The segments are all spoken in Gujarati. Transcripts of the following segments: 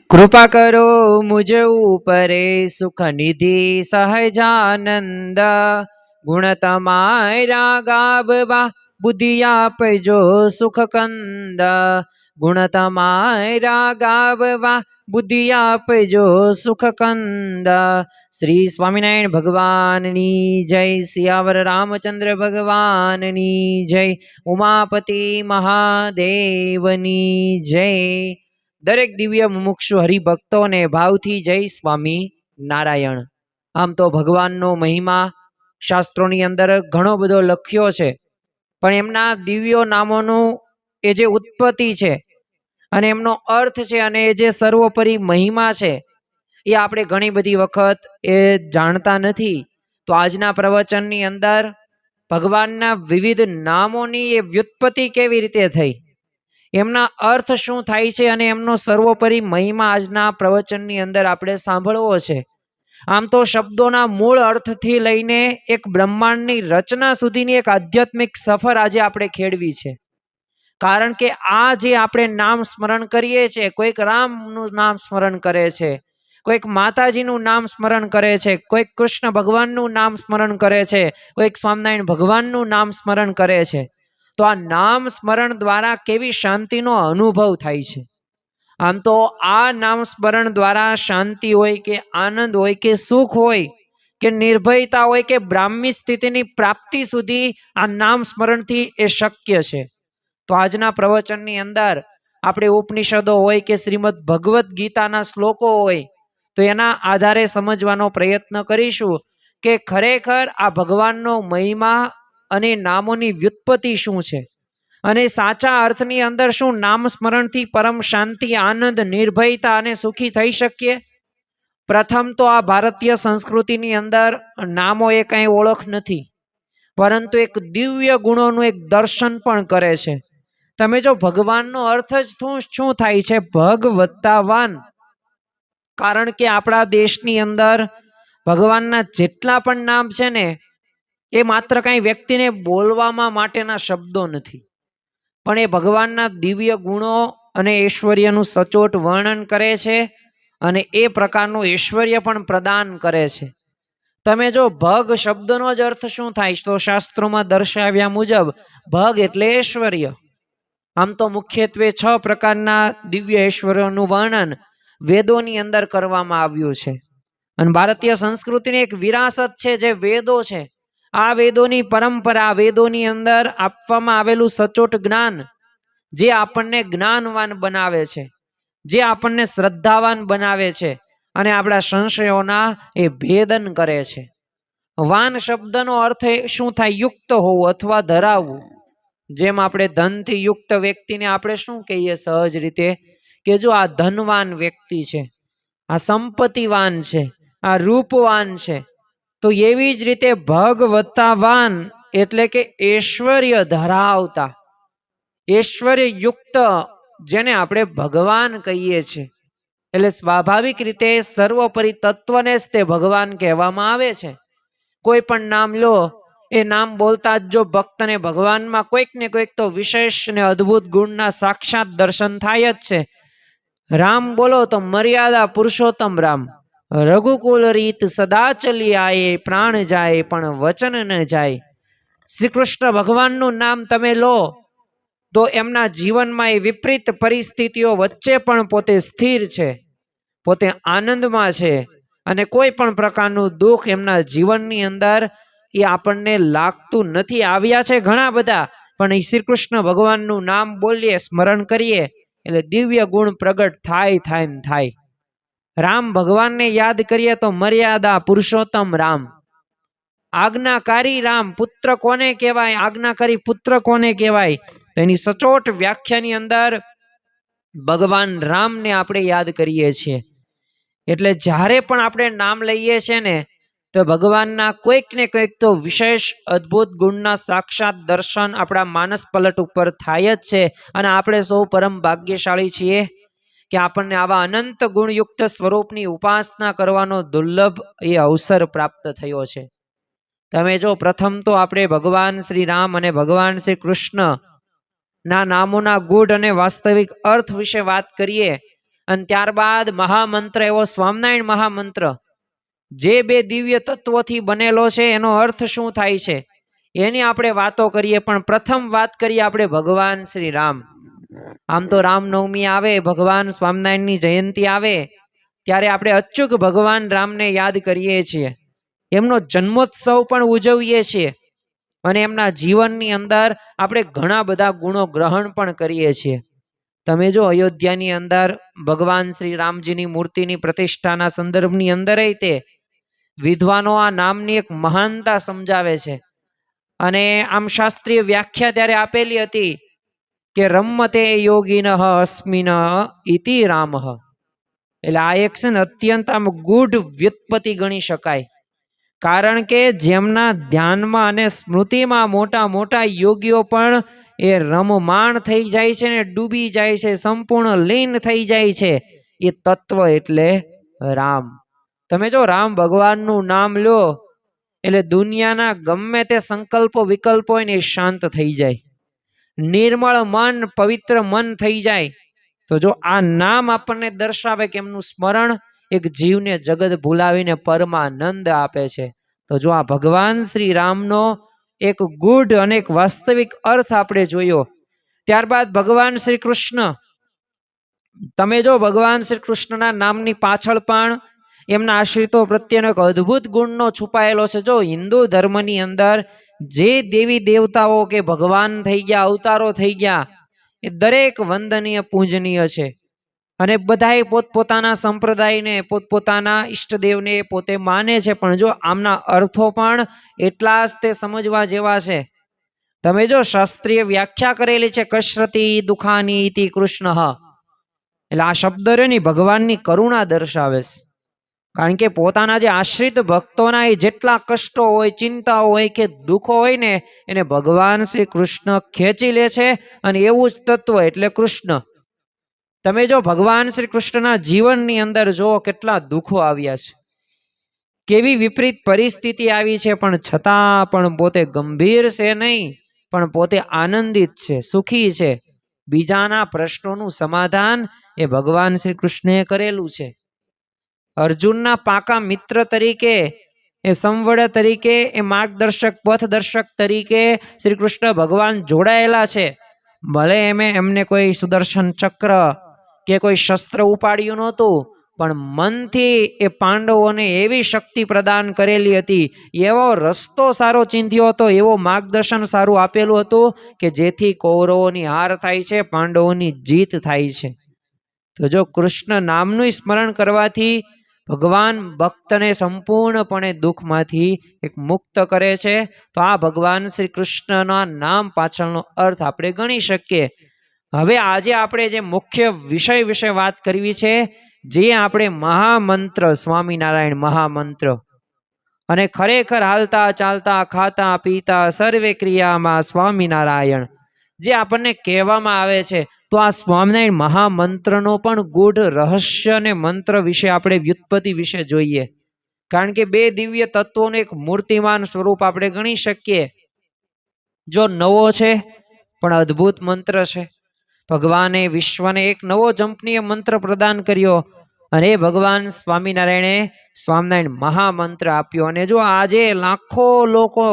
कृपा करो मुझ ऊपरे सुख निधि सहजानंद गुण तमारा गाववा बुद्धि आपजो सुख कंद गुण तमारा गाववा बुद्धि आपजो सुख कंद। श्री स्वामिनारायण भगवाननी जय। सियावर रामचंद्र भगवाननी जय। उमापति महादेवनी जय। दरेक दिव्य मुमुक्षु हरिभक्तों ने भावथी जय स्वामी नारायण। आम तो भगवाननो महिमा शास्त्रोनी अंदर घणो बधो लख्यो छे, पण एमना दिव्यो नामोनुं ए जे उत्पत्ति छे अने एमनो अर्थ छे अने ए जे सर्वोपरि महिमा छे ए आपणे घणी बधी वखत ए जाणता नथी। तो आजना प्रवचननी अंदर भगवानना विविध नामोनी ए व्युत्पत्ति केवी रीते थई, एमना अर्थ शुं थाय छे अने एमनो सर्वोपरि महिमा आजना प्रवचननी अंदर आपणे सांभळवो छे। आम तो शब्दोना मूळ अर्थथी लईने एक ब्रह्मांडनी रचना सुधीनी एक आध्यात्मिक सफर आजे आपणे खेडवी छे। कारण के आ जे आपणे नाम स्मरण करीए छे, कोईक रामनुं नाम स्मरण करे छे, कोईक माताजीनुं नाम स्मरण करे छे, कोईक कृष्ण भगवाननुं नाम स्मरण करे छे, कोईक स्वामिनारायण भगवाननुं नाम स्मरण करे छे। तो आ नाम स्मरण द्वारा केवी शांतिनो अनुभव थाय छे। आम तो आ नाम स्मरण द्वारा शांति होय के आनंद होय के सुख होय के निर्भयता होय के ब्राह्मी स्थितिनी प्राप्ति सुधी आ नाम स्मरणथी ए शक्य छे। तो आजना प्रवचननी अंदर आपणे उपनिषदो होय के श्रीमद भगवत गीताना श्लोको होय तो एना आधारे समजवानो प्रयत्न करीशुं के खरेखर आ भगवाननो महिमा अने नामोनी व्युत्पत्ति शुं छे अने साचा अर्थनी अंदर शुं नाम स्मरणथी परम शांति आनंद निर्भयता अने सुखी थई शकीए। प्रथम तो आ भारतीय संस्कृतिनी अंदर नामो ए कांई ओळख नथी, परंतु एक दिव्य गुणोनुं एक दर्शन पण करे छे। तमे जो भगवाननो अर्थ ज शुं थाय छे, भगवत्तावान। कारण के आपणा देशनी अंदर भगवानना जेटला पण नाम छे ने ए मात्र कांई व्यक्तिने बोलवामां माटेना शब्दो नथी, पण ए भगवानना दिव्य गुणो अने ऐश्वर्यनुं सचोट वर्णन करे छे अने ए प्रकारनुं ऐश्वर्य पण प्रदान करे छे। तमे जो भग शब्दनो ज अर्थ शुं थाय तो शास्त्रोमां दर्शाव्या मुजब भग एटले ऐश्वर्य। आम तो मुख्यत्वे 6 प्रकारना दिव्य ऐश्वर्यनुं वर्णन वेदोनी अंदर करवामां आव्युं छे अने भारतीय संस्कृतिनी एक विरासत छे जे वेदो छे। आ वेदोनी परंपरा वेदोनी अंदर आपवामां आवेलुं सचोट ज्ञान जे आपणने ज्ञानवान बनावे छे, जे आपणने श्रद्धावान बनावे छे अने आपणा संशयोना ए भेदन करे छे। वान शब्दनो अर्थ शुं थाय? युक्त होवुं अथवा धराववुं। जेम आपणे धनथी युक्त व्यक्तिने आपणे शुं कहीए सहज रीते के जो आ धनवान व्यक्ति छे, आ संपत्तिवान छे, आ रूपवान छे। तो एवी ज रीते भगवत्तावान एटले के ऐश्वर्य धरावता, ऐश्वर्य युक्त जेने आपणे भगवान कहीए छे। एटले स्वाभाविक रीते सर्वोपरि तत्वने ज ते भगवान कहेवामां आवे छे। कोई पण नाम लो, ए नाम बोलता ज जो भक्तने भगवानमां कोईक ने कोईक तो विशेष ने अद्भुत गुणना साक्षात दर्शन थाय ज छे। राम बोलो तो मर्यादा पुरुषोत्तम राम, रघुकुल रीत सदा चली आए, प्राण जाए पण वचन न जाए। श्री कृष्ण भगवाननुं नाम तमे लो तो एमना जीवनमां ए विपरीत परिस्थितिओ वच्चे पण पोते स्थिर छे, पोते आनंदमां छे अने कोई पण प्रकारनुं दुख एमना जीवननी अंदर ए आपणने लागतुं नथी। आव्या छे घणा बधा, पण ए श्री कृष्ण भगवाननुं नाम बोलीए, स्मरण करीए एटले दिव्य गुण प्रगट थाय थाय ने थाय। राम भगवान ने याद करिए तो मर्यादा पुरुषोत्तम राम, आज्ञाकारी राम। पुत्र कोने कहेवाय? आज्ञाकारी पुत्र कोने कहेवाय? तेनी सचोट व्याख्यानी अंदर भगवान राम ने आपणे याद करीए छीए। एटले ज्यारे पण आपणे नाम लईए छे ने तो भगवानना कोईक ने कोईक तो विशेष अद्भुत गुणना साक्षात दर्शन आपणा मानस पलट उपर थाय ज छे अने आपणे सौ परम भाग्यशाળી छीए कि आपने आवा अनंत गुणयुक्त स्वरूपनी उपासना करवानो दुर्लभ ए अवसर प्राप्त थयो छे। तमे जो प्रथम तो आपणे भगवान श्री राम अने भगवान श्री कृष्ण ना नामोना गूढ़ अने वास्तविक अर्थ विषे वात करीए અને ત્યારબાદ મહામંત્ર એવો સ્વામિનારાયણ મહામંત્ર જે બે દિવ્ય તત્વોથી બનેલો છે એનો અર્થ શું થાય છે એની આપણે વાતો કરીએ. પણ પ્રથમ વાત કરીએ આપણે ભગવાન શ્રી રામ. આમ તો રામનવમી આવે, ભગવાન સ્વામિનારાયણની જયંતિ આવે ત્યારે આપણે અચૂક ભગવાન રામને યાદ કરીએ છીએ. એમનો જન્મોત્સવ પણ ઉજવીએ છીએ અને એમના જીવનની અંદર આપણે ઘણા બધા ગુણો ગ્રહણ પણ કરીએ છીએ. તમે જો અયોધ્યાની અંદર ભગવાન શ્રી રામજીની મૂર્તિની પ્રતિષ્ઠાના સંદર્ભની અંદર તે વિદ્વાનો આ નામની એક મહાનતા સમજાવે છે. અને આમ શાસ્ત્રીય વ્યાખ્યા ત્યારે આપેલી હતી કે રમતે યોગિનઃ અસ્મિન ઇતિ રામઃ. એટલે આ એક છે ને અત્યંત આમ ગૂઢ વ્યુત્પત્તિ ગણી શકાય. કારણ કે જેમના ધ્યાનમાં અને સ્મૃતિમાં મોટા મોટા યોગીઓ પણ એ રમમાણ થઈ જાય છે ને ડૂબી જાય છે, સંપૂર્ણ લીન થઈ જાય છે. એ તત્વ એટલે રામ. તમે જો રામ ભગવાનનું નામ લો એટલે દુનિયાના ગમે તે સંકલ્પો વિકલ્પો હોય ને એ શાંત થઈ જાય, નિર્મળ મન પવિત્ર મન થઈ જાય. તો જો આ નામ આપણને દર્શાવે કે એમનું સ્મરણ એક જીવને જગત ભૂલાવીને પરમાનંદ આપે છે. તો જો આ ભગવાન શ્રી રામનો એક ગૂઢ અને એક વાસ્તવિક અર્થ આપણે જોયો. ત્યારબાદ ભગવાન શ્રી કૃષ્ણ, તમે જો ભગવાન શ્રી કૃષ્ણના નામની પાછળ પણ એમના આશ્રિતો પ્રત્યેનો એક અદ્ભુત ગુણનો છુપાયેલો છે. જો હિન્દુ ધર્મની અંદર જે દેવી દેવતાઓ કે ભગવાન થઈ ગયા, અવતારો થઈ ગયા, એ દરેક વંદનીય પૂજનીય છે અને બધાએ પોતપોતાના સંપ્રદાયને પોતપોતાના ઈષ્ટદેવને પોતે માને છે. પણ જો આમના અર્થો પણ એટલા જ તે સમજવા જેવા છે. તમે જો શાસ્ત્રીય વ્યાખ્યા કરેલી છે કશરતી દુખાની ઇતિ કૃષ્ણ, એટલે આ શબ્દ ની ભગવાનની કરુણા દર્શાવે છે. કારણ કે પોતાના જે આશ્રિત ભક્તોના એ જેટલા કષ્ટો હોય, ચિંતા હોય કે દુઃખો હોય ને એને ભગવાન શ્રી કૃષ્ણ ખેંચી લે છે અને એવું જ તત્વ એટલે કૃષ્ણ. તમે જો ભગવાન શ્રી કૃષ્ણના જીવનની અંદર જો કેટલા દુઃખો આવ્યા છે, કેવી વિપરીત પરિસ્થિતિ આવી છે, પણ છતાં પણ પોતે ગંભીર છે નહીં, પણ પોતે આનંદિત છે, સુખી છે. બીજાના પ્રશ્નોનું સમાધાન એ ભગવાન શ્રી કૃષ્ણએ કરેલું છે. અર્જુનના પાકા મિત્ર તરીકે, એ સંવડ તરીકે, એ માર્ગદર્શક પથદર્શક તરીકે શ્રી કૃષ્ણ ભગવાન જોડાયેલા છે. ભલે એમને કોઈ સુદર્શન ચક્ર કે કોઈ શસ્ત્ર ઉપાડ્યું નહોતું, પણ મનથી એ પાંડવોને એવી શક્તિ પ્રદાન કરેલી હતી, એવો રસ્તો સારો ચીંધ્યો હતો, એવો માર્ગદર્શન સારું આપેલું હતું કે જેથી કૌરવોની હાર થાય છે, પાંડવોની જીત થાય છે. તો જો કૃષ્ણ નામનું સ્મરણ કરવાથી ભગવાન ભક્તને સંપૂર્ણપણે દુઃખમાંથી એક મુક્ત કરે છે. તો આ ભગવાન શ્રી કૃષ્ણના નામ પાછળનો અર્થ આપણે ગણી શકીએ. હવે આજે આપણે જે મુખ્ય વિષય વિશે વાત કરવી છે, જે આપણે મહામંત્ર, સ્વામિનારાયણ મહામંત્ર, અને ખરેખર હાલતા ચાલતા ખાતા પીતા સર્વે ક્રિયામાં સ્વામિનારાયણ જે આપણને કહેવામાં આવે છે. તો આ સ્વામિનારાયણ મહામંત્રનો પણ ગૂઢ રહસ્ય અને મંત્ર વિશે આપણે વ્યુત્પત્તિ વિશે જોઈએ. કારણ કે બે દિવ્ય તત્વોનું એક મૂર્તિમાન સ્વરૂપ આપણે ગણી શકીએ. જો નવો છે પણ અદ્ભુત મંત્ર છે. ભગવાને વિશ્વને એક નવો જંપનીય મંત્ર પ્રદાન કર્યો અને ભગવાન સ્વામિનારાયણે સ્વામિનારાયણ મહામંત્ર આપ્યો. અને જો આજે લાખો લોકો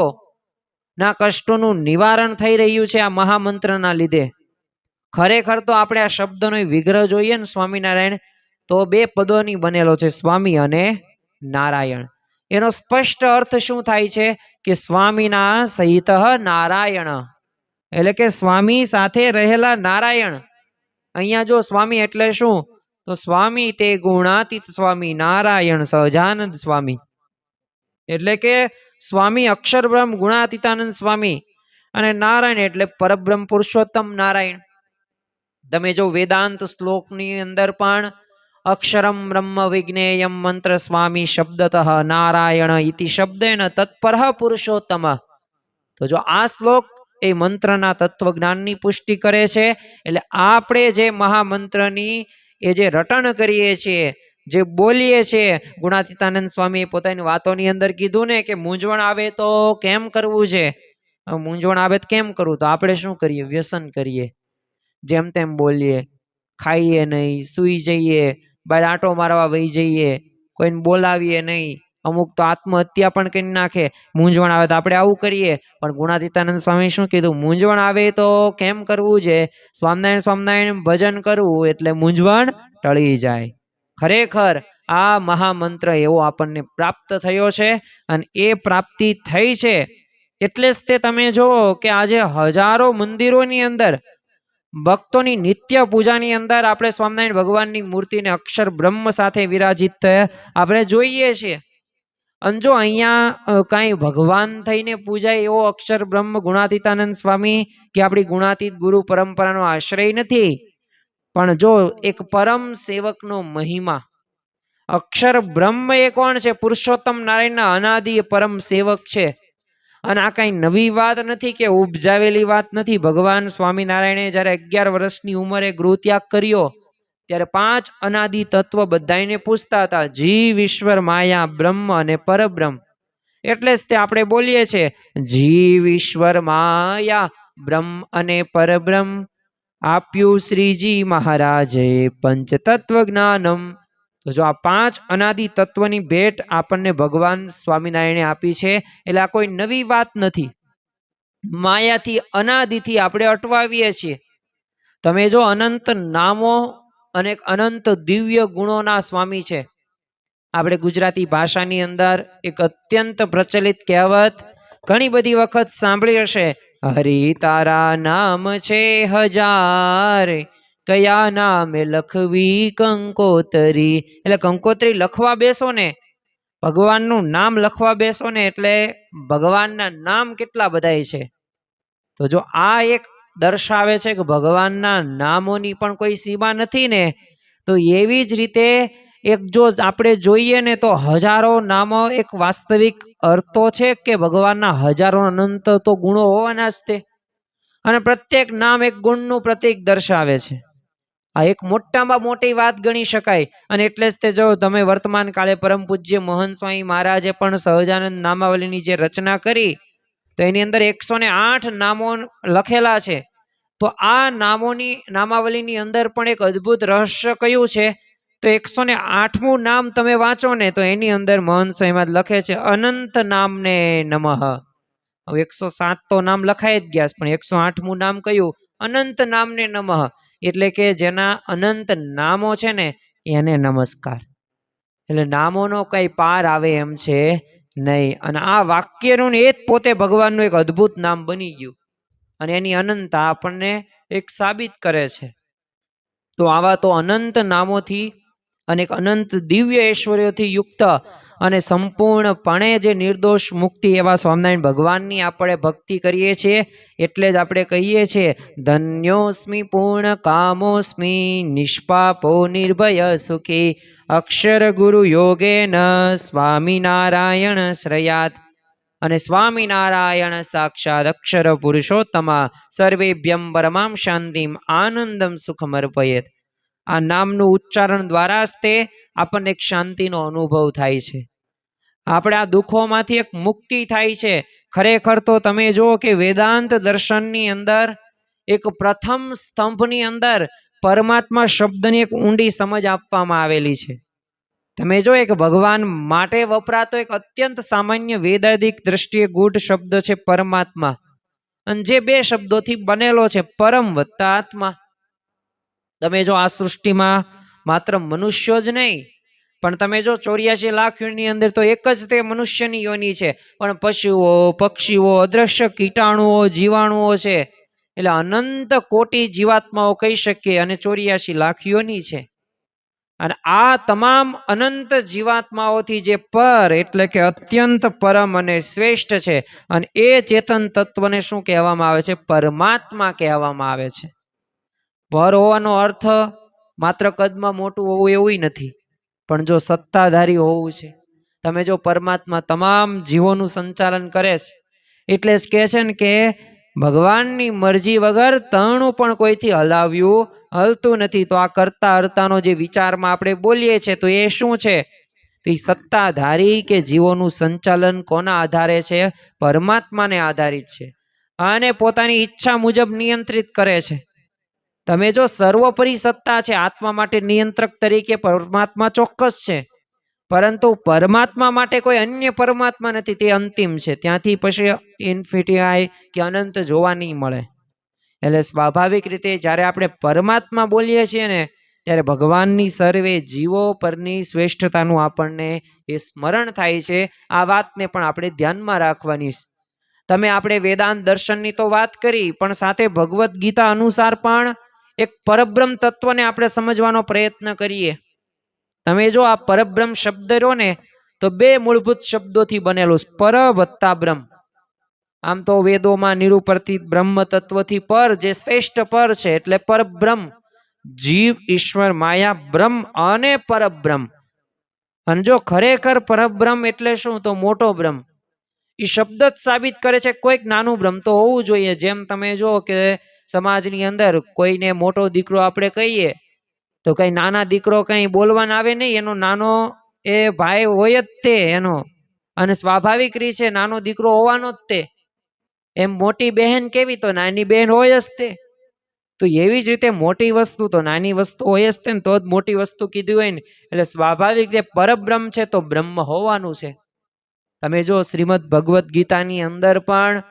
ના કષ્ટોનું નિવારણ થઈ રહ્યું છે આ મહામંત્રના લીધે. ખરેખર તો આપણે આ શબ્દનો વિગ્રહ જોઈએ ને સ્વામિનારાયણ, તો બે પદોની બનેલો છે, સ્વામી અને નારાયણ. એનો સ્પષ્ટ અર્થ શું થાય છે કે સ્વામીના સહિત નારાયણ, એટલે કે સ્વામી સાથે રહેલા નારાયણ. અહીંયા જો સ્વામી એટલે શું, તો સ્વામી તે ગુણાતીત સ્વામી, નારાયણ સહજાનંદ સ્વામી, એટલે કે સ્વામી અક્ષર બ્રહ્મ ગુણાતીતાનંદ સ્વામી અને નારાયણ એટલે પરબ્રહ્મ પુરુષોત્તમ નારાયણ. તમે જો વેદાંત શ્લોકની અંદર પણ અક્ષરમ બ્રહ્મ વિજ્ઞેયમ મંત્ર સ્વામી શબ્દતઃ નારાયણ ઇતિ શબ્દેન તત્પરઃ પુરુષોત્તમ. તો જો આ શ્લોક એ મંત્રના તત્વજ્ઞાનની પુષ્ટિ કરે છે. એટલે આપણે જે મહામંત્રની એ જે રટણ કરીએ છીએ, જે બોલીએ છીએ, ગુણાતીતાનંદ સ્વામી પોતાની વાતોની અંદર કીધું ને કે મૂંઝવણ આવે તો કેમ કરવું છે, મૂંઝવણ આવે તો કેમ કરવું, તો આપણે શું કરીએ, વ્યસન કરીએ, જેમ તેમ બોલીએ, ખાઈએ નહીં, સૂઈ જઈએ, બહાર આંટો મારવા વહી જઈએ, કોઈને બોલાવીએ નહીં, અમુક તો આત્મહત્યા પણ કરી નાખે. મૂંઝવણ આવે તો આપણે આવું કરીએ. પણ ગુણાતીતાનંદ સ્વામી શું કીધું? મૂંઝવણ આવે તો કેમ કરવું છે? સ્વામિનારાયણ સ્વામિનારાયણ ભજન કરવું એટલે મૂંઝવણ ટળી જાય. ખરેખર આ મહામંત્ર એવો આપણને પ્રાપ્ત થયો છે, અને એ પ્રાપ્તિ થઈ છે એટલે જ તે તમે જુઓ કે આજે હજારો મંદિરોની અંદર ભક્તોની નિત્ય પૂજાની અંદર આપણે સ્વામિનારાયણ ભગવાનની મૂર્તિને અક્ષર બ્રહ્મ સાથે વિરાજિત આપણે જોઈએ છીએ. અને જો અહીંયા કાંઈ ભગવાન થઈને પૂજાય એવો અક્ષર બ્રહ્મ ગુણાતીતાનંદ સ્વામી કે આપણી ગુણાતીત ગુરુ પરંપરાનો આશ્રય નથી, પણ જો એક પરમ સેવકનો મહિમા. અક્ષર બ્રહ્મ એ કોણ છે? પુરુષોત્તમ નારાયણના અનાદિ પરમ સેવક છે. અને આ કઈ નવી વાત નથી કે ઉપજાવેલી વાત નથી. ભગવાન સ્વામિનારાયણે જ્યારે 11 વર્ષની ઉંમરે ગૃહત્યાગ કર્યો ત્યારે 5 અનાદિ તત્વ બધાને પૂછતા હતા, જીવ, ઈશ્વર, માયા, બ્રહ્મ અને પરબ્રહ્મ. એટલે જ તે આપણે બોલીએ છીએ જીવ, ઈશ્વર, માયા, બ્રહ્મ અને પરબ્રહ્મ આપ્યું શ્રીજી મહારાજે પંચતત્વ જ્ઞાનમ. તો જો આ 5 અનાદિ તત્વની ભેટ આપણને ભગવાન સ્વામિનારાયણે આપી છે એટલે આ કોઈ નવી વાત નથી. માયાથી અનાદિથી આપણે અટવાવીએ છીએ. તમે જો અનંત નામો અને અનંત દિવ્ય ગુણોના સ્વામી છે. આપણે ગુજરાતી ભાષાની અંદર એક અત્યંત પ્રચલિત કહેવત ઘણી બધી વખત સાંભળી હશે, હરિ તારા નામ છે હજાર, કયા નામે લખવી કંકોતરી. એટલે કંકોતરી લખવા બેસો ને, ભગવાનનું નામ લખવા બેસો ને એટલે ભગવાનના નામ કેટલા બધાય છે. તો જો આ એક દર્શાવે છે કે ભગવાનના નામોની પણ કોઈ સીમા નથી ને, તો એવી જ રીતે એક જો આપણે જોઈએ ને તો હજારો નામો એક વાસ્તવિક અર્થો છે કે ભગવાનના હજારો અનંત તો ગુણો હોવાના જ તે, અને પ્રત્યેક નામ એક ગુણનું પ્રતીક દર્શાવે છે. આ એક મોટામાં મોટી વાત ગણી શકાય. અને એટલે જ તે જો તમે વર્તમાન કાળે પરમ પૂજ્ય મોહન સ્વામી મહારાજે પણ સહજાનંદ નામાવલીની જે રચના કરી તો એની અંદર 108 નામો લખેલા છે. તો આ નામાવલીની અંદર પણ એક અદ્ભુત રહસ્ય કયું છે? તો 108મું નામ તમે વાંચો ને તો એની અંદર મોહન સ્વામી લખે છે અનંત નામને નમઃ. હવે 107 તો નામ લખાઈ જ ગયા, પણ 108મું નામ કયું? અનંત નામને નમઃ. એટલે કે જેના અનંત નામો છે ને એને નમસ્કાર. એટલે નામોનો કઈ પાર આવે એમ છે નહીં. અને આ વાક્યનું એ જ પોતે ભગવાનનું એક અદ્ભુત નામ બની ગયું, અને એની અનંતતા આપણને એક સાબિત કરે છે. તો આવા તો અનંત નામોથી અને અનંત દિવ્ય ઐશ્વર્યોથી યુક્ત અને સંપૂર્ણપણે જે નિર્દોષ મુક્તિ એવા સ્વામિનારાયણ ભગવાનની આપણે ભક્તિ કરીએ છીએ. એટલે જ આપણે કહીએ છીએ ધન્યોસ્મિ પૂર્ણ કામોસ્મિ નિષ્પાપો નિર્ભય સુખી અક્ષર ગુરુ યોગેન સ્વામિનારાયણ શ્રયાત. અને સ્વામિનારાયણ સાક્ષાત અક્ષર પુરુષોત્તમા સર્વેભ્યમ પરમામ શાંતિમ આનંદમ સુખમ અર્પયેત. આ નામનું ઉચ્ચારણ દ્વારા જ તે આપણને એક શાંતિનો અનુભવ થાય છે. આપણે આ દુઃખોમાંથી એક મુક્તિ થાય છે. ખરેખર તો તમે જુઓ કે વેદાંત દર્શનની અંદર એક પ્રથમ સ્તંભની અંદર પરમાત્મા શબ્દની એક ઊંડી સમજ આપવામાં આવેલી છે. તમે જો એક ભગવાન માટે વપરાતો એક અત્યંત સામાન્ય વેદાદિક દ્રષ્ટિએ ગૂઢ શબ્દ છે પરમાત્મા, અને જે 2 શબ્દોથી બનેલો છે પરમ વત્તા આત્મા. તમે જો આ સૃષ્ટિમાં માત્ર મનુષ્યો જ નહીં, પણ તમે જો 84 લાખ યોનિની અંદર તો એક જ તે મનુષ્યની યોનિ છે, પણ પશુઓ, પક્ષીઓ, અદ્રશ્ય કીટાણુઓ, જીવાણુઓ છે. એટલે અનંત કોટી જીવાત્માઓ કહી શકીએ, અને 84 લાખ યોનિ છે. અને આ તમામ અનંત જીવાત્માઓથી જે પર એટલે કે અત્યંત પરમ અને શ્રેષ્ઠ છે, અને એ ચેતન તત્વને શું કહેવામાં આવે છે? પરમાત્મા કહેવામાં આવે છે. પર હોવાનો અર્થ માત્ર કદમાં મોટું હોવું એવું નથી, પણ જો સત્તાધારી હોવું છે. તમે જો પરમાત્મા તમામ જીવોનું સંચાલન કરે છે, એટલે જ કહે છે ને કે ભગવાનની મરજી વગર તણું પણ કોઈથી હલાવ્યું હલતું નથી. તો આ કરતા હરતાનો જે વિચારમાં આપણે બોલીએ છીએ તો એ શું છે? તો એ સત્તાધારી કે જીવોનું સંચાલન કોના આધારે છે? પરમાત્માને આધારિત છે, અને પોતાની ઈચ્છા મુજબ નિયંત્રિત કરે છે. તમે જો સર્વોપરી સત્તા છે, આત્મા માટે નિયંત્રક તરીકે પરમાત્મા ચોક્કસ છે, પરંતુ પરમાત્મા માટે કોઈ અન્ય પરમાત્મા નથી, તે અંતિમ છે. ત્યાંથી પછી ઇન્ફિનિટી કે અનંત જોવા નહીં મળે. એટલે સ્વાભાવિક રીતે જ્યારે આપણે પરમાત્મા બોલીએ છીએ ને, ત્યારે ભગવાનની સર્વે જીવો પરની શ્રેષ્ઠતાનું આપણને એ સ્મરણ થાય છે. આ વાતને પણ આપણે ધ્યાનમાં રાખવાની છે. તમે આપણે વેદાંત દર્શનની તો વાત કરી, પણ સાથે ભગવદ્ ગીતા અનુસાર પણ એક પરબ્રહ્મ તત્વને આપણે સમજવાનો પ્રયત્ન કરીએ. તમે જો આ પરબ્રહ્મ શબ્દ રહ્યો ને, તો બે મૂળભૂત શબ્દોથી બનેલું છે, પર વત્તા બ્રહ્મ. આમ તો વેદોમાં નિરૂપરથી બ્રહ્મ તત્વથી પર, જે શ્રેષ્ઠ પર છે, એટલે પરબ્રહ્મ. જીવ, ઈશ્વર, માયા, બ્રહ્મ અને પરબ્રહ્મ. અને જો ખરેખર પરબ્રહ્મ એટલે શું, તો મોટો બ્રહ્મ. એ શબ્દ જ સાબિત કરે છે કોઈક નાનું બ્રહ્મ તો હોવું જોઈએ. જેમ તમે જો કે સમાજની અંદર કોઈને મોટો દીકરો આપણે કહીએ, તો કઈ નાના દીકરો કઈ બોલવાના આવે નહીં, એનો નાનો એ ભાઈ હોય જ તે એનો, અને સ્વાભાવિક રીતે છે નાનો દીકરો હોવાનો જ તે. એમ મોટી બહેન કેવી, તો નાની બહેન હોય જ તે. તો એવી જ રીતે મોટી વસ્તુ તો નાની વસ્તુ હોય જ તે ને, તો જ મોટી વસ્તુ કીધી હોય ને. એટલે સ્વાભાવિક જે પરબ્રહ્મ છે તો બ્રહ્મ હોવાનું છે. તમે જો શ્રીમદ ભગવદ્ ગીતાની અંદર પણ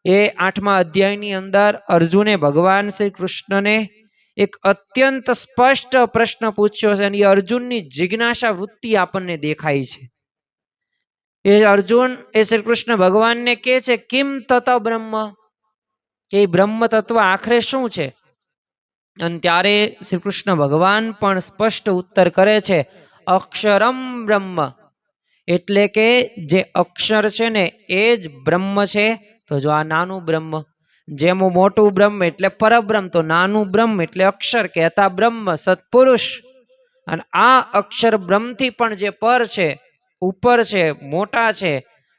એ 8મા અધ્યાયની અંદર અર્જુને ભગવાન શ્રી કૃષ્ણને એક અત્યંત સ્પષ્ટ પ્રશ્ન પૂછ્યો છે, અને એ અર્જુનની જિજ્ઞાસા વૃત્તિ આપણને દેખાય છે. એ અર્જુન એ શ્રી કૃષ્ણ ભગવાનને કહે છે, કિમ તત બ્રહ્મ, કે બ્રહ્મ તત્વ આખરે શું છે? અને ત્યારે શ્રી કૃષ્ણ ભગવાન પણ સ્પષ્ટ ઉત્તર કરે છે, અક્ષરમ બ્રહ્મ. એટલે કે જે અક્ષર છે ને એ જ બ્રહ્મ છે. તો જો આ નાનું બ્રહ્મ, જેમ મોટું બ્રહ્મ એટલે પરબ્રહ્મ, તો નાનું બ્રહ્મ એટલે અક્ષર કહેતા બ્રહ્મ, સત્પુરુષ. અને આ અક્ષર બ્રહ્મથી પણ જે પર છે, ઉપર છે, મોટા છે,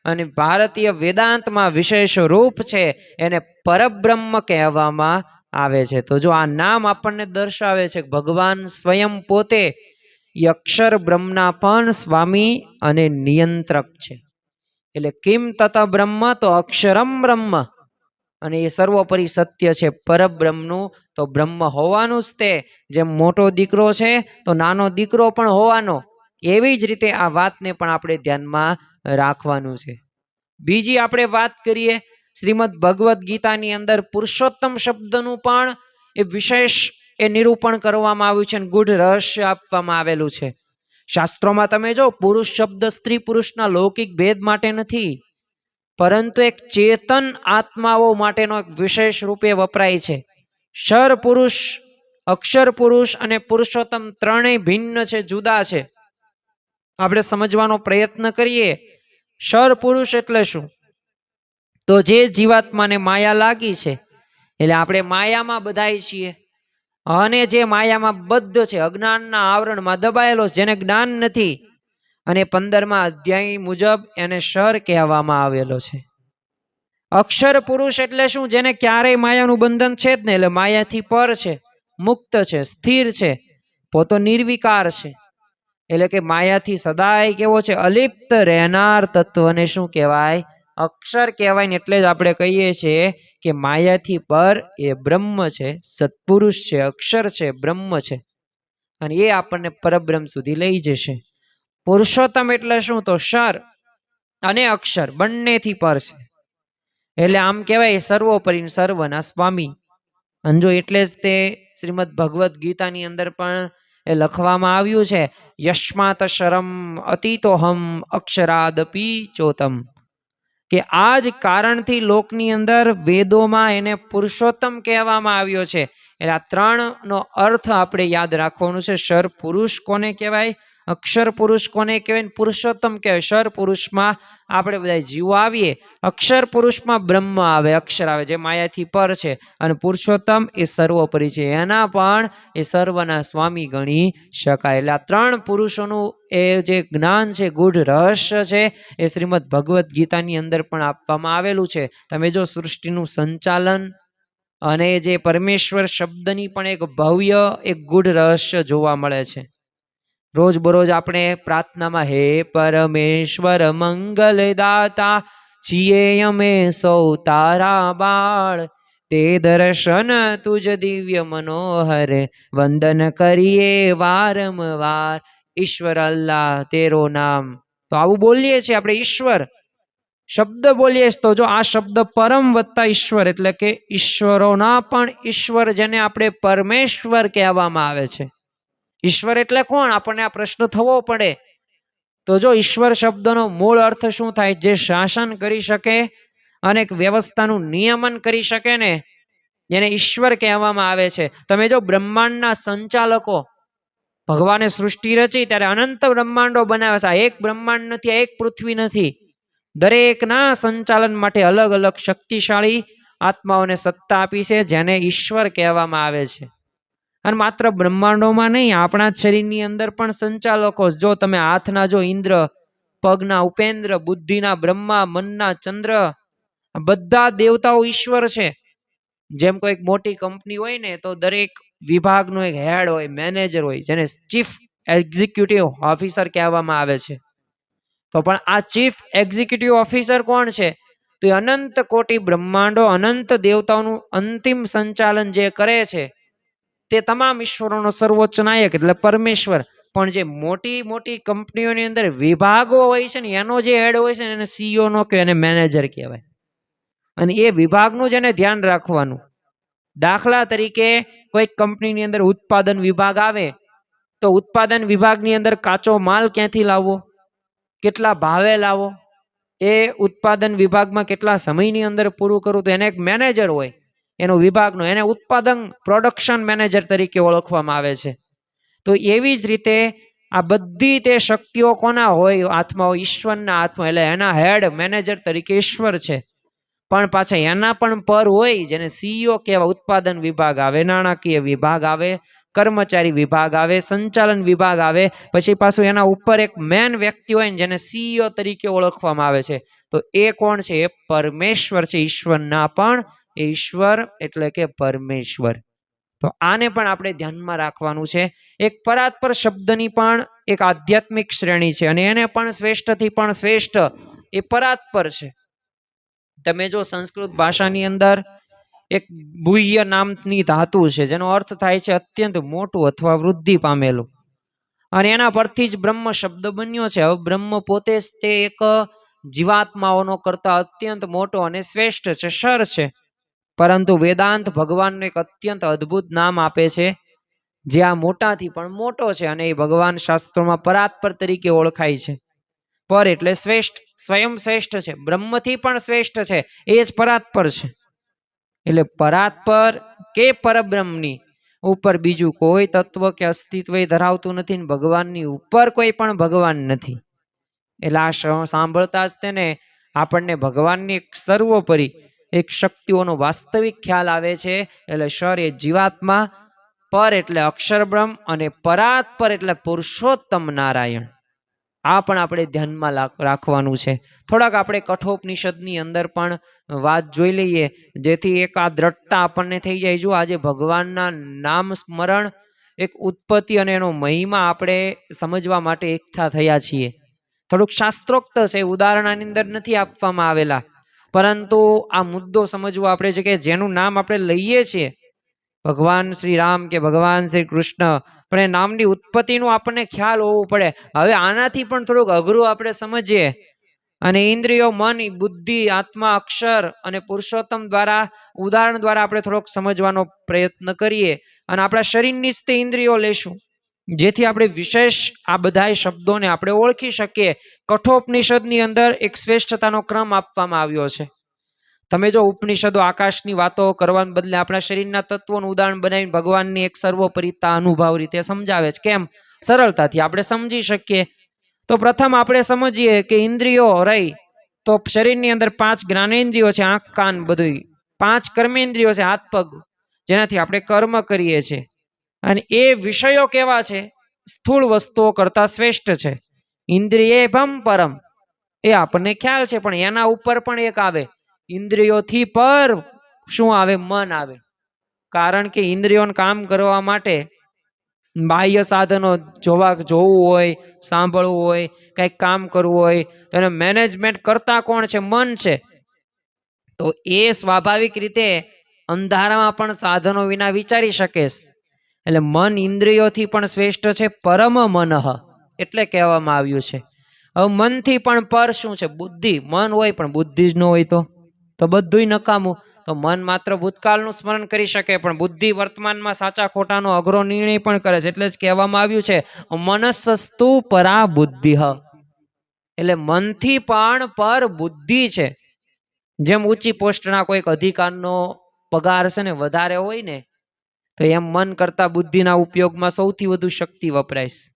અને ભારતીય વેદાંતમાં વિશેષ રૂપ છે, એને પરબ્રહ્મ કહેવામાં આવે છે. તો જો આ નામ આપણને દર્શાવે છે કે ભગવાન સ્વયં પોતે અક્ષર બ્રહ્મના પણ સ્વામી અને નિયંત્રક છે. એટલે કિમ તત બ્રહ્મ, તો અક્ષરમ બ્રહ્મ. અને એ સર્વોપરી સત્ય છે પરબ્રહ્મનું, તો બ્રહ્મ હોવાનું જ તે. જેમ મોટો દીકરો છે તો નાનો દીકરો પણ હોવાનો, એવી જ રીતે આ વાતને પણ આપણે ધ્યાનમાં રાખવાનું છે. બીજી આપણે વાત કરીએ, શ્રીમદ ભગવદ્ ગીતાની અંદર પુરુષોત્તમ શબ્દનું પણ એ વિશેષ એ નિરૂપણ કરવામાં આવ્યું છે અને ગૂઢ રહસ્ય આપવામાં આવેલું છે. શાસ્ત્રોમાં તમે જો પુરુષ શબ્દ સ્ત્રી પુરુષના લૌકિક ભેદ માટે નથી, પરંતુ એક ચેતન આત્માઓ માટેનો એક વિશેષ રૂપે વપરાય છે. શર પુરુષ, અક્ષર પુરુષ અને પુરુષોત્તમ ત્રણેય ભિન્ન છે, જુદા છે. આપણે સમજવાનો પ્રયત્ન કરીએ. શર પુરુષ એટલે શું, તો જે જીવાત્માને માયા લાગી છે, એટલે આપણે માયામાં બધાય છીએ, અને જે માયામાં બદ્ધ છે, અજ્ઞાનના આવરણમાં દબાયેલો, જેને જ્ઞાન નથી, અને 15મા અધ્યાય મુજબ એને શર કહેવામાં આવેલો છે. અક્ષર પુરુષ એટલે શું, જેને ક્યારેય માયાનું બંધન છે જ ને, એટલે માયાથી પર છે, મુક્ત છે, સ્થિર છે, પોતો નિર્વિકાર છે. એટલે કે માયાથી સદાય કેવો છે, અલિપ્ત રહેનાર તત્વને શું કહેવાય, અક્ષર કહેવાય. ને એટલે જ આપણે કહીએ છીએ કે માયાથી પર એ બ્રહ્મ છે, સત્પુરુષ છે, અક્ષર છે, બ્રહ્મ છે, અને એ આપણને પરબ્રહ્મ સુધી લઈ જશે. પુરુષોત્તમ એટલે શું, તો શર અને અક્ષર બંનેથી પર છે. એટલે આમ કહેવાય સર્વોપરી સર્વના સ્વામી. અંજો એટલે જ તે શ્રીમદ ભગવદ્ ગીતાની અંદર પણ એ લખવામાં આવ્યું છે, યસ્માત શરમ અતીતોહમ અક્ષરાદપી ચોતમ. કે આ જ કારણથી લોકની અંદર વેદોમાં એને પુરુષોત્તમ કહેવામાં આવ્યો છે. એટલે આ ત્રણનો અર્થ આપણે યાદ રાખવાનું છે. શર પુરુષ કોને કહેવાય, અક્ષર પુરુષ કોને કહેવાય, પુરુષોત્તમ કહેવાય. શર પુરુષમાં આપણે બધા જીવો આવીએ, અક્ષર પુરુષમાં બ્રહ્મ આવે, અક્ષર આવે, જે માયાથી પર છે, અને પુરુષોત્તમ એ સર્વોપરી છે, એના પણ એ સર્વના સ્વામી ગણી શકાય. એટલે આ ત્રણ પુરુષોનું એ જે જ્ઞાન છે, ગૂઢ રહસ્ય છે, એ શ્રીમદ ભગવદ્ ગીતાની અંદર પણ આપવામાં આવેલું છે. તમે જો સૃષ્ટિનું સંચાલન અને જે પરમેશ્વર શબ્દની પણ એક ભવ્ય એક ગૂઢ રહસ્ય જોવા મળે છે. રોજ બરોજ આપણે પ્રાર્થનામાં હે પરમેશ્વર મંગલદાતા છીએ અમે સૌ તારા બાળ, તે દર્શન તુજ દિવ્ય મનોહર, વંદન કરીએ વારંવાર, ઈશ્વર અલ્લાહ તેરો નામ. તો આવું બોલીએ છીએ આપણે, ઈશ્વર શબ્દ બોલીએ તો જો આ શબ્દ પરમ વત્તા ઈશ્વર એટલે કે ઈશ્વરોના પણ ઈશ્વર, જેને આપણે પરમેશ્વર કહેવામાં આવે છે. ઈશ્વર એટલે કોણ? આપણને આ પ્રશ્ન થવો પડે. તો જો ઈશ્વર શબ્દનો મૂળ અર્થ શું થાય? જે શાસન કરી શકે અને વ્યવસ્થાનું નિયમન કરી શકે ને, જેને ઈશ્વર કહેવામાં આવે છે. તમે જો બ્રહ્માંડના સંચાલકો, ભગવાને સૃષ્ટિ રચી ત્યારે અનંત બ્રહ્માંડો બનાવે છે. આ એક બ્રહ્માંડ નથી, આ એક પૃથ્વી નથી. દરેકના સંચાલન માટે અલગ અલગ શક્તિશાળી આત્માઓને સત્તા આપી છે, જેને ઈશ્વર કહેવામાં આવે છે. અને માત્ર બ્રહ્માંડોમાં નહીં, આપણા શરીરની અંદર પણ સંચાલકો. જો તમે હાથના જો ઇન્દ્ર, પગના ઉપેન્દ્ર, બુદ્ધિના બ્રહ્મા, મનના ચંદ્ર, બધા દેવતાઓ ઈશ્વર છે. જેમ કોઈ મોટી કંપની હોય ને, તો દરેક વિભાગનો એક હેડ હોય, મેનેજર હોય, જેને ચીફ એક્ઝિક્યુટિવ ઓફિસર કહેવામાં આવે છે. તો પણ આ ચીફ એક્ઝિક્યુટિવ ઓફિસર કોણ છે? તો એ અનંત કોટી બ્રહ્માંડો, અનંત દેવતાઓનું અંતિમ સંચાલન જે કરે છે, તે તમામ ઈશ્વરોનો સર્વોચ્ચ નાયક એટલે પરમેશ્વર. પણ જે મોટી મોટી કંપનીઓની અંદર વિભાગો હોય છે ને, એનો જે હેડ હોય છે ને, એને સીઈઓ નો કહેવાય, એને મેનેજર કહેવાય. અને એ વિભાગનું જેને ધ્યાન રાખવાનું. દાખલા તરીકે કોઈ કંપનીની અંદર ઉત્પાદન વિભાગ આવે, તો ઉત્પાદન વિભાગની અંદર કાચો માલ ક્યાંથી લાવવો, કેટલા ભાવે લાવો, એ ઉત્પાદન વિભાગમાં કેટલા સમયની અંદર પૂરું કરવું, તો એને એક મેનેજર હોય એનો વિભાગનો, એને ઉત્પાદન પ્રોડક્શન મેનેજર તરીકે ઓળખવામાં આવે છે. તો એવી જ રીતે આ બધી તે શક્તિઓ કોના હોય? આત્માઓ, ઈશ્વરના આત્મા, એટલે એના હેડ મેનેજર તરીકે ઈશ્વર છે. પણ પાછા એના પણ પર હોય, જેને સીઈઓ કહેવાય. ઉત્પાદન વિભાગ આવે, નાણાકીય વિભાગ આવે, કર્મચારી વિભાગ આવે, સંચાલન વિભાગ આવે, પછી પાછું એના ઉપર એક મેન વ્યક્તિ હોય ને, જેને સીઈઓ તરીકે ઓળખવામાં આવે છે. તો એ કોણ છે? એ પરમેશ્વર છે. ઈશ્વરના પણ ઈશ્વર એટલે કે પરમેશ્વર. તો આને પણ આપણે ધ્યાનમાં રાખવાનું છે. એક પરાત્પર શબ્દની પણ એક આધ્યાત્મિક શ્રેણી છે, અને એને પણ શ્રેષ્ઠથી પણ શ્રેષ્ઠ એ પરાત્પર છે. તમે જો સંસ્કૃત ભાષાની અંદર એક ગુહ્ય નામની ધાતુ છે, જેનો અર્થ થાય છે અત્યંત મોટું અથવા વૃદ્ધિ પામેલું. અને એના પરથી જ બ્રહ્મ શબ્દ બન્યો છે. હવે બ્રહ્મ પોતે જ તે એક જીવાત્માઓનો કરતા અત્યંત મોટો અને શ્રેષ્ઠ છે, સર છે. પરંતુ વેદાંત ભગવાનને એક અત્યંત અદ્ભુત નામ આપે છે, જે આ મોટાથી પણ મોટો છે, અને એ ભગવાન શાસ્ત્રોમાં પરાત્પર તરીકે ઓળખાય છે. પર એટલે શ્રેષ્ઠ, સ્વયં શ્રેષ્ઠ છે, બ્રહ્મથી પણ શ્રેષ્ઠ છે, એ જ પરાત્પર છે. એટલે પરાત્પર કે પરબ્રહ્મની ઉપર બીજું કોઈ તત્વ કે અસ્તિત્વ ધરાવતું નથી, ભગવાનની ઉપર કોઈ પણ ભગવાન નથી. એટલે આ સાંભળતા જ તેને આપણને ભગવાનની એક સર્વોપરી એક શક્તિઓનો વાસ્તવિક ખ્યાલ આવે છે. એટલે સર એ જીવાત્મા, પર એટલે અક્ષર બ્રહ્મ, અને પરાત્પર એટલે પુરુષોત્તમ નારાયણ. આ પણ આપણે ધ્યાનમાં રાખવાનું છે. થોડાક આપણે કઠોપનિષદની અંદર પણ વાત જોઈ લઈએ, જેથી એક આ દ્રઢતા આપણને થઈ જાય. જો આજે ભગવાનના નામ સ્મરણ, એક ઉત્પત્તિ અને એનો મહિમા આપણે સમજવા માટે એકઠા થયા છીએ. થોડુંક શાસ્ત્રોક્ત છે, ઉદાહરણની અંદર નથી આપવામાં આવેલા, પરંતુ આ મુદ્દો સમજવો આપણે છે કે જેનું નામ આપણે લઈએ છીએ, ભગવાન શ્રી રામ કે ભગવાન શ્રી કૃષ્ણ, પણ એ નામની ઉત્પત્તિનું આપણને ખ્યાલ હોવું પડે. હવે આનાથી પણ થોડુંક અઘરું આપણે સમજીએ, અને ઇન્દ્રિયો, મન, બુદ્ધિ, આત્મા, અક્ષર અને પુરુષોત્તમ દ્વારા, ઉદાહરણ દ્વારા આપણે થોડોક સમજવાનો પ્રયત્ન કરીએ. અને આપણા શરીરની જ તે ઇન્દ્રિયો લેશું, જેથી આપણે વિશેષ આ બધા શબ્દોને આપણે ઓળખી શકીએ. કઠોપનિષદની અંદર એક શ્રેષ્ઠતાનો ક્રમ આપવામાં આવ્યો છે. તમે જો ઉપનિષદો આકાશની વાતો કરવાને બદલે આપણા શરીરના તત્વોનું ઉદાહરણ બનાવીને ભગવાનની એક સર્વોપરિતા અનુભવ રીતે સમજાવે છે. કેમ? સરળતાથી આપણે સમજી શકીએ. તો પ્રથમ આપણે સમજીએ કે ઇન્દ્રિયો રહી, તો શરીરની અંદર 5 જ્ઞાનેન્દ્રિયો છે, આંખ, કાન, બધું. 5 કર્મેન્દ્રિયો છે, હાથ, પગ, જેનાથી આપણે કર્મ કરીએ છીએ. અને એ વિષયો કેવા છે? સ્થૂળ વસ્તુઓ કરતા શ્રેષ્ઠ છે. ઇન્દ્રિયેભમ પરમ, એ આપણને ખ્યાલ છે. પણ એના ઉપર પણ એક આવે, ઇન્દ્રિયોથી પર શું આવે? મન આવે. કારણ કે ઇન્દ્રિયોને કામ કરવા માટે બાહ્ય સાધનો જોવું હોય, સાંભળવું હોય, કંઈક કામ કરવું હોય, તો એને મેનેજમેન્ટ કરતા કોણ છે? મન છે. તો એ સ્વાભાવિક રીતે અંધારામાં પણ સાધનો વિના વિચારી શકીશ. એટલે મન ઇન્દ્રિયોથી પણ શ્રેષ્ઠ છે, પરમ મનઃ એટલે કહેવામાં આવ્યું છે. હવે મનથી પણ પર શું છે? બુદ્ધિ. મન હોય પણ બુદ્ધિ જ ન હોય તો બધુંય નકામું. તો મન માત્ર ભૂતકાળનું સ્મરણ કરી શકે, પણ બુદ્ધિ વર્તમાનમાં સાચા ખોટાનો અઘરો નિર્ણય પણ કરે છે. એટલે જ કહેવામાં આવ્યું છે મનસ્સસ્તુ પરા બુદ્ધિ. એટલે મનથી પણ પર બુદ્ધિ છે. જેમ ઊંચી પોસ્ટના કોઈક અધિકારનો પગાર છે ને વધારે હોય ને, તો એમ મન કરતા બુદ્ધિના ઉપયોગમાં સૌથી વધુ શક્તિ વપરાય છે.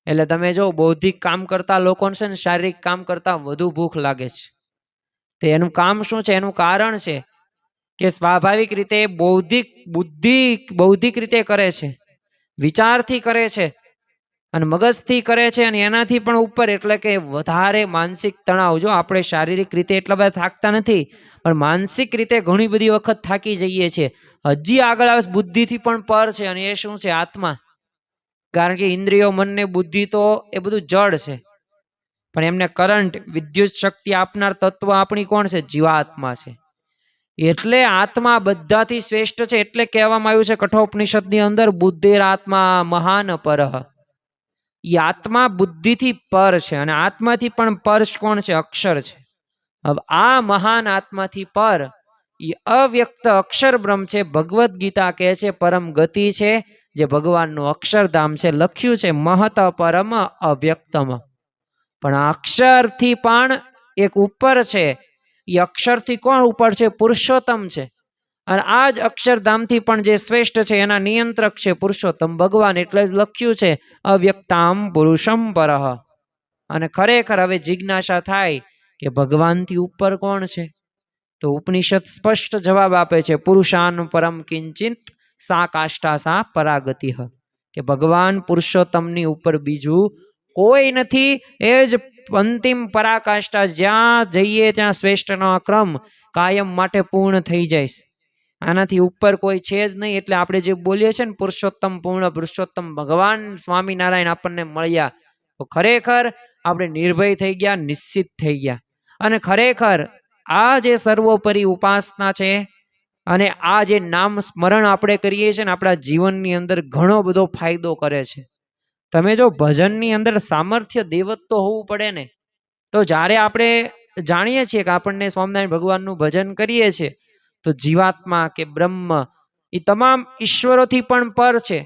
એટલે તમે જો બૌદ્ધિક કામ કરતા લોકોને છે ને શારીરિક કામ કરતા વધુ ભૂખ લાગે છે. તો એનું કામ શું છે? એનું કારણ છે કે સ્વાભાવિક રીતે બૌદ્ધિક રીતે કરે છે, વિચારથી કરે છે અને મગજથી કરે છે, અને એનાથી પણ ઉપર એટલે કે વધારે માનસિક તણાવ. જો આપણે શારીરિક રીતે એટલા બધા થાકતા નથી, પણ માનસિક રીતે ઘણી બધી વખત થાકી જઈએ છીએ. હજી આગળ આવે બુદ્ધિથી પણ પર છે, અને એ શું છે? આત્મા. કારણ કે ઇન્દ્રિયો, મનને બુદ્ધિ તો એ બધું જડ છે, પણ એમને કરંટ, વિદ્યુત શક્તિ આપનાર તત્વ આપણી કોણ છે? જીવાત્મા છે. એટલે આત્મા બધાથી શ્રેષ્ઠ છે. એટલે કહેવામાં આવ્યું છે કઠોપનિષદની અંદર, બુદ્ધિર આત્મા મહાન પરહ. એ આત્મા બુદ્ધિથી પર છે, અને આત્માથી પણ પર કોણ છે? અક્ષર છે. હવે આ મહાન આત્માથી પર એ અવ્યક્ત અક્ષર બ્રહ્મ છે. ભગવદ્ ગીતા કહે છે પરમ ગતિ છે, જે ભગવાનનું અક્ષરધામ છે. લખ્યું છે મહત પરમ અવ્યક્તમ. પણ આ અક્ષરથી પણ એક ઉપર છે. એ અક્ષરથી કોણ ઉપર છે? પુરુષોત્તમ છે. અને આ જ અક્ષરધામથી પણ જે શ્રેષ્ઠ છે, એના નિયંત્રક છે પુરુષોત્તમ ભગવાન. એટલે જ લખ્યું છે અવ્યક્તામ પુરુષમ પરહ. અને ખરેખર હવે જિજ્ઞાસા થાય કે ભગવાનથી ઉપર કોણ છે? તો ઉપનિષદ સ્પષ્ટ જવાબ આપે છે પુરુષાન પરમ કિંચિત સા કાષ્ઠા સા પરાગતિ. કે ભગવાન પુરુષોત્તમની ઉપર બીજું કોઈ નથી. એ જ અંતિમ પરાકાષ્ઠા. જ્યાં જઈએ ત્યાં શ્રેષ્ઠનો ક્રમ કાયમ માટે પૂર્ણ થઈ જાય. આનાથી ઉપર કોઈ છે જ નહીં. એટલે આપણે જે બોલીએ છીએ ને પુરુષોત્તમ, પૂર્ણ પુરુષોત્તમ ભગવાન સ્વામિનારાયણ આપણને મળ્યા, તો ખરેખર આપણે નિર્ભય થઈ ગયા, નિશ્ચિત થઈ ગયા. અને ખરેખર આ જે સર્વોપરી ઉપાસના છે, અને આ જે નામ સ્મરણ આપણે કરીએ છીએ ને, આપણા જીવનની અંદર ઘણો બધો ફાયદો કરે છે. તમે જો ભજનની અંદર સામર્થ્ય દેવત્વ તો હોવું પડે ને. તો જ્યારે આપણે જાણીએ છીએ કે આપણને સ્વામિનારાયણ ભગવાનનું ભજન કરીએ છીએ, તો જીવાત્મા કે બ્રહ્મ એ તમામ ઈશ્વરોથી પણ પર છે.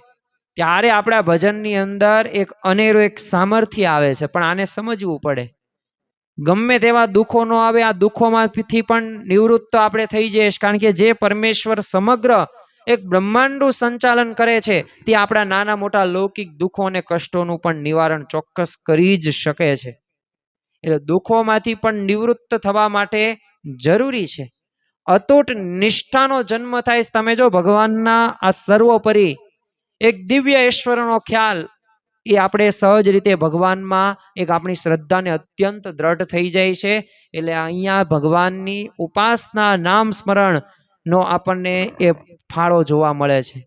ત્યારે આપણા ભજનની અંદર એક અનેરું એક સામર્થ્ય આવે છે. પણ આને સમજવું પડે. ગમે તેવા દુઃખો નો આવે, આ દુઃખોમાંથી પણ નિવૃત્ત આપણે થઈ જઈએ. કારણ કે જે પરમેશ્વર સમગ્ર એક બ્રહ્માંડનું સંચાલન કરે છે, તે આપણા નાના મોટા લૌકિક દુઃખો અને કષ્ટોનું પણ નિવારણ ચોક્કસ કરી જ શકે છે. એટલે દુઃખોમાંથી પણ નિવૃત્ત થવા માટે જરૂરી છે અતૂટ નિષ્ઠાનો જન્મ થાય. તમે જો ભગવાનના આ સર્વોપરી એક દિવ્ય ઈશ્વરનો ખ્યાલ, એ આપણે સહજ રીતે ભગવાનમાં એક આપણી શ્રદ્ધાને અત્યંત દ્રઢ થઈ જાય છે. એટલે અહીંયા ભગવાનની ઉપાસના, નામ સ્મરણ નો આપણને એ ફાળો જોવા મળે છે.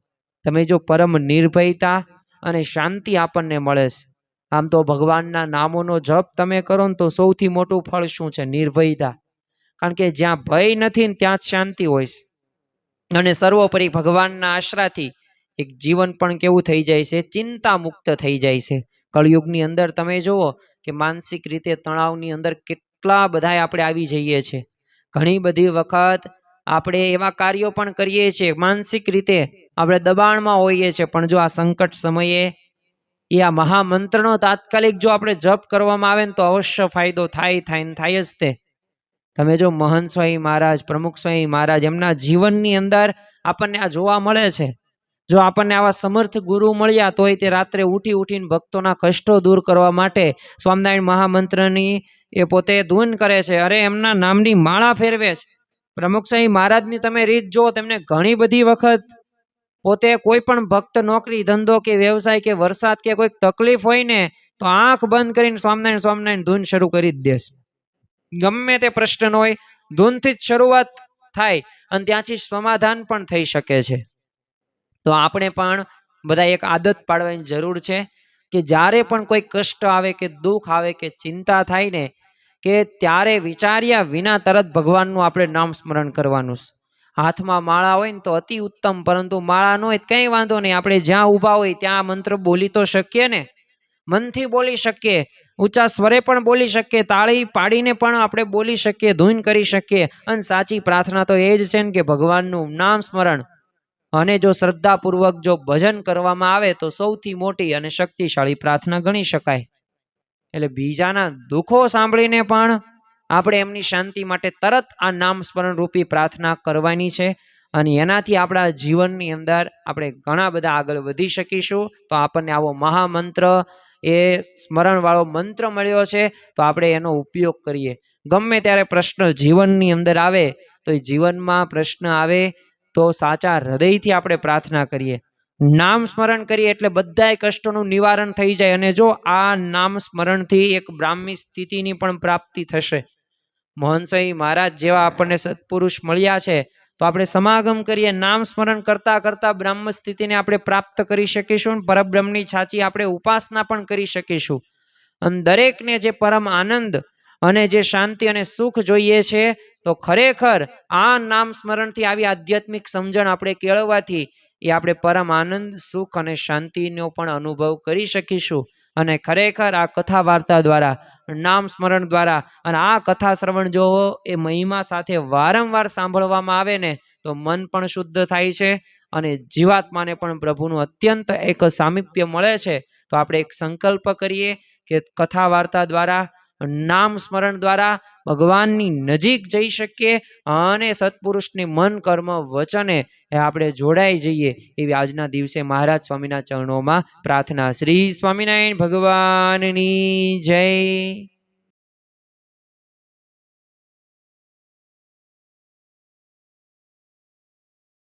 તમે જો પરમ નિર્ભયતા અને શાંતિ આપણને મળે છે. આમ તો ભગવાનના નામોનો જપ તમે કરો ને, તો સૌથી મોટું ફળ શું છે? નિર્ભયતા. કારણ કે જ્યાં ભય નથી ને ત્યાં જ શાંતિ હોય છે. અને સર્વોપરી ભગવાનના આશરાથી એક જીવન પણ કેવું થઈ જાય છે? ચિંતા મુક્ત થઈ જાય છે. કળયુગની અંદર તમે જુઓ કે માનસિક રીતે તણાવની અંદર કેટલા બધા આપણે આવી જઈએ છીએ. ઘણી બધી વખત આપણે એવા કાર્યો પણ કરીએ છીએ, માનસિક રીતે આપણે દબાણમાં હોઈએ છીએ. પણ જો આ સંકટ સમયે એ આ મહામંત્રનો તાત્કાલિક જો આપણે જપ કરવામાં આવે ને, તો અવશ્ય ફાયદો થાય જ તે. તમે જો મહંત સ્વામી મહારાજ, પ્રમુખ સ્વામી મહારાજ, એમના જીવનની અંદર આપણને આ જોવા મળે છે. જો આપણને આવા સમર્થ ગુરુ મળ્યા, તોય તે રાત્રે ઉઠીને ભક્તોના કષ્ટો દૂર કરવા માટે સ્વામિનારાયણ મહામંત્રની એ પોતે ધૂન કરે છે. અરે એમના નામની માળા ફેરવે છે. પ્રમુખ સ્વામી મહારાજની તમે રીત જો, તેમને ઘણી બધી વખત પોતે કોઈ પણ ભક્ત નોકરી ધંધો કે વ્યવસાય કે વરસાદ કે કોઈ તકલીફ હોય ને, તો આંખ બંધ કરીને સ્વામિનારાયણ ધૂન શરૂ કરી જ દેશે. ગમે તે પ્રશ્ન હોય, ધૂનથી જ શરૂઆત થાય, અને ત્યાંથી સમાધાન પણ થઈ શકે છે. તો આપણે પણ બધા એક આદત પાડવાની જરૂર છે કે જ્યારે પણ કોઈ કષ્ટ આવે કે દુઃખ આવે કે ચિંતા થાય ને, કે ત્યારે વિચાર્યા વિના તરત ભગવાનનું આપણે નામ સ્મરણ કરવાનું. હાથમાં માળા હોય ને તો અતિ ઉત્તમ, પરંતુ માળા ન હોય કંઈ વાંધો નહીં, આપણે જ્યાં ઊભા હોય ત્યાં મંત્ર બોલી તો શકીએ ને, મનથી બોલી શકીએ, ઊંચા સ્વરે પણ બોલી શકીએ, તાળી પાડીને પણ આપણે બોલી શકીએ, ધૂન કરી શકીએ. અને સાચી પ્રાર્થના તો એ જ છે ને કે ભગવાનનું નામ સ્મરણ અને જો શ્રદ્ધાપૂર્વક જો ભજન કરવામાં આવે તો સૌથી મોટી અને શક્તિશાળી પ્રાર્થના ગણી શકાય. એટલે બીજાના દુઃખો સાંભળીને પણ આપણે એમની શાંતિ માટે તરત આ નામ સ્મરણ રૂપી પ્રાર્થના કરવાની છે, અને એનાથી આપણા જીવનની અંદર આપણે ઘણા બધા આગળ વધી શકીશું. તો આપણને આવો મહામંત્ર, એ સ્મરણ વાળો મંત્ર મળ્યો છે, તો આપણે એનો ઉપયોગ કરીએ. ગમે ત્યારે પ્રશ્ન જીવનની અંદર આવે તો એ જીવનમાં પ્રશ્ન આવે તો સાચા હૃદયથી આપણે પ્રાર્થના કરીએ, નામ સ્મરણ કરીએ એટલે બધાય કષ્ટોનું નિવારણ થઈ જાય. અને જો આ નામ સ્મરણથી એક બ્રાહ્મી સ્થિતિની પણ પ્રાપ્તિ થશે. મોહનસાઈ મહારાજ જેવા આપણને સત્પુરુષ મળ્યા છે, તો આપણે સમાગમ કરીએ, નામ સ્મરણ કરતા કરતા બ્રહ્મ સ્થિતિને આપણે પ્રાપ્ત કરી શકીશું. પરબ્રહ્મની સાચી આપણે ઉપાસના પણ કરી શકીશું. અને દરેકને જે પરમ આનંદ અને જે શાંતિ અને સુખ જોઈએ છે, તો ખરેખર આ નામ સ્મરણથી આવી આધ્યાત્મિક સમજણ આપણે કેળવવાથી એ આપણે પરમ આનંદ, સુખ અને શાંતિનો પણ અનુભવ કરી શકીશું. અને ખરેખર આ કથા વાર્તા દ્વારા, નામ સ્મરણ દ્વારા, અને આ કથા શ્રવણ જો એ મહિમા સાથે વારંવાર સાંભળવામાં આવે ને તો મન પણ શુદ્ધ થાય છે અને જીવાત્માને પણ પ્રભુનું અત્યંત એક સામીપ્ય મળે છે. તો આપણે એક સંકલ્પ કરીએ કે કથા વાર્તા દ્વારા, નામ સ્મરણ દ્વારા ભગવાનની નજીક જઈ શકીએ અને સત્પુરુષની મન, કર્મ, વચને એ આપણે જોડાઈ જઈએ, એવી આજના દિવસે મહારાજ સ્વામીના ચરણોમાં પ્રાર્થના. શ્રી સ્વામિનારાયણ ભગવાનની જય.